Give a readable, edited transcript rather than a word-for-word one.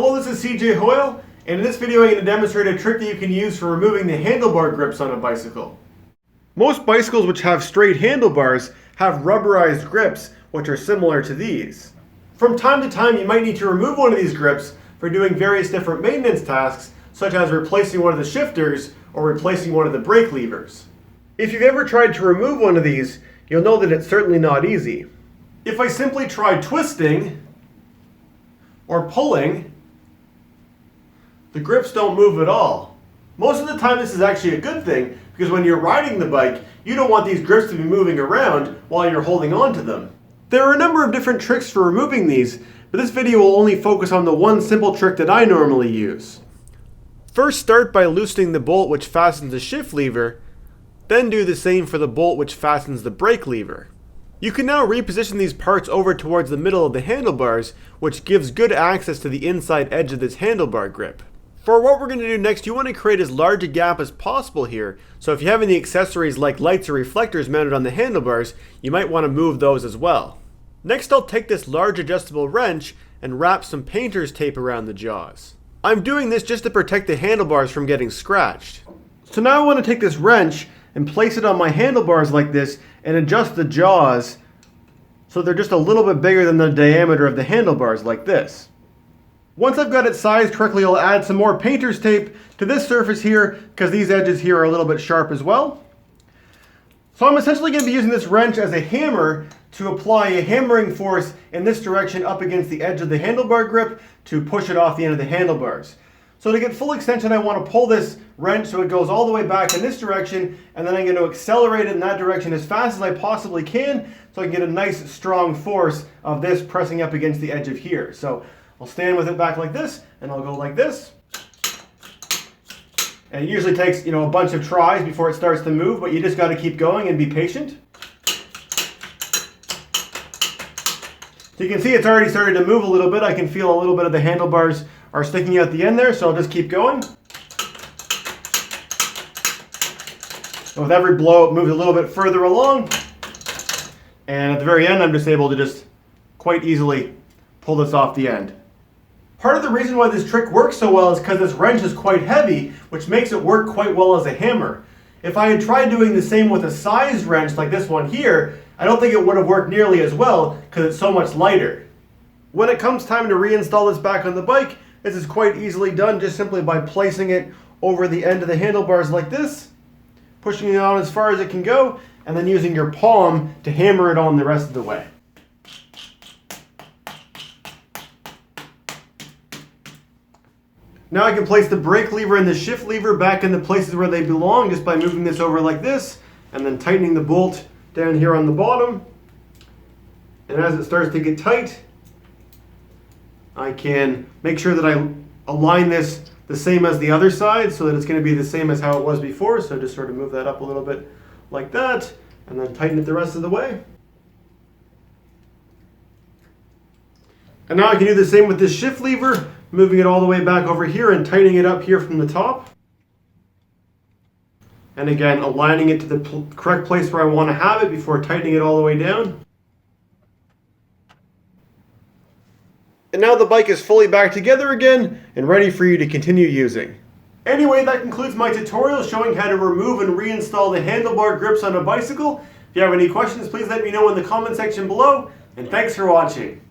Hello, this is cjhoyle, and in this video I'm going to demonstrate a trick that you can use for removing the handlebar grips on a bicycle. Most bicycles which have straight handlebars have rubberized grips which are similar to these. From time to time you might need to remove one of these grips for doing various different maintenance tasks, such as replacing one of the shifters or replacing one of the brake levers. If you've ever tried to remove one of these, you'll know that it's certainly not easy. If I simply try twisting or pulling, the grips don't move at all. Most of the time this is actually a good thing, because when you're riding the bike, you don't want these grips to be moving around while you're holding on to them. There are a number of different tricks for removing these, but this video will only focus on the one simple trick that I normally use. First, start by loosening the bolt which fastens the shift lever, then do the same for the bolt which fastens the brake lever. You can now reposition these parts over towards the middle of the handlebars, which gives good access to the inside edge of this handlebar grip. For what we're going to do next, you want to create as large a gap as possible here, so if you have any accessories like lights or reflectors mounted on the handlebars, you might want to move those as well. Next, I'll take this large adjustable wrench and wrap some painter's tape around the jaws. I'm doing this just to protect the handlebars from getting scratched. So now I want to take this wrench and place it on my handlebars like this and adjust the jaws so they're just a little bit bigger than the diameter of the handlebars like this. Once I've got it sized correctly, I'll add some more painter's tape to this surface here because these edges here are a little bit sharp as well. So I'm essentially going to be using this wrench as a hammer to apply a hammering force in this direction up against the edge of the handlebar grip to push it off the end of the handlebars. So to get full extension, I want to pull this wrench so it goes all the way back in this direction, and then I'm going to accelerate it in that direction as fast as I possibly can so I can get a nice strong force of this pressing up against the edge of here. So I'll stand with it back like this, and I'll go like this. And it usually takes, a bunch of tries before it starts to move, but you just got to keep going and be patient. So you can see it's already started to move a little bit. I can feel a little bit of the handlebars are sticking out the end there, so I'll just keep going. And with every blow, it moves a little bit further along. And at the very end, I'm just able to just quite easily pull this off the end. Part of the reason why this trick works so well is because this wrench is quite heavy, which makes it work quite well as a hammer. If I had tried doing the same with a sized wrench like this one here, I don't think it would have worked nearly as well because it's so much lighter. When it comes time to reinstall this back on the bike, this is quite easily done just simply by placing it over the end of the handlebars like this, pushing it on as far as it can go, and then using your palm to hammer it on the rest of the way. Now I can place the brake lever and the shift lever back in the places where they belong just by moving this over like this, and then tightening the bolt down here on the bottom. And as it starts to get tight, I can make sure that I align this the same as the other side so that it's going to be the same as how it was before. So just sort of move that up a little bit like that, and then tighten it the rest of the way. And now I can do the same with this shift lever, moving it all the way back over here and tightening it up here from the top. And again, aligning it to the correct place where I want to have it before tightening it all the way down. And now the bike is fully back together again and ready for you to continue using. Anyway, that concludes my tutorial showing how to remove and reinstall the handlebar grips on a bicycle. If you have any questions, please let me know in the comment section below, and thanks for watching.